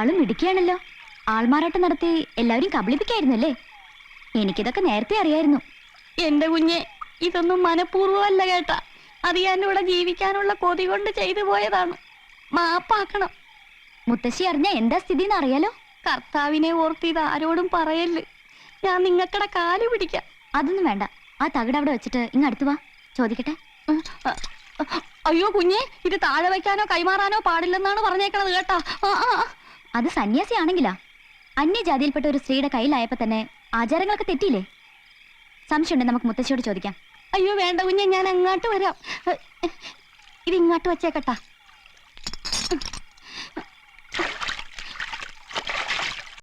ആളും മിടുക്കിയാണല്ലോ. ആൾമാറാട്ടം നടത്തി എല്ലാവരും കബളിപ്പിക്കായിരുന്നല്ലേ? എനിക്കിതൊക്കെ നേരത്തെ അറിയായിരുന്നു. എന്റെ കുഞ്ഞെ, ഇതൊന്നും മനഃപൂർവ്വമല്ല കേട്ടാ. അത് ഞാൻ ഇവിടെ ജീവിക്കാനുള്ള കൊതി കൊണ്ട് ചെയ്തു പോയതാണ്. മാപ്പാക്കണം. മുത്തശ്ശി അറിഞ്ഞ എന്താ സ്ഥിതി എന്ന് അറിയാലോ. കർത്താവിനെ ഓർത്ത് ഇത് ആരോടും പറയല്ല്. ഞാൻ നിങ്ങക്കടെ കാല് പിടിക്കാം. അതൊന്നും വേണ്ട. ആ തകിട് അവിടെ വെച്ചിട്ട് ഇങ്ങ് അടുത്ത് വാ, ചോദിക്കട്ടെ. അയ്യോ കുഞ്ഞെ, ഇത് താഴെ വയ്ക്കാനോ കൈമാറാനോ പാടില്ലെന്നാണ് പറഞ്ഞേക്കണത് കേട്ടാ. അത് സന്യാസി ആണെങ്കിലാ. അന്യജാതിയിൽപ്പെട്ട ഒരു സ്ത്രീയുടെ കയ്യിലായപ്പോ തന്നെ ആചാരങ്ങളൊക്കെ തെറ്റിയില്ലേ? സംശയമുണ്ട്, നമുക്ക് മുത്തശ്ശിയോട് ചോദിക്കാം. അയ്യോ വേണ്ട കുഞ്ഞെ, ഞാൻ അങ്ങോട്ട് വരാം. ഇത് ഇങ്ങോട്ട് വെച്ചേക്കട്ടാ.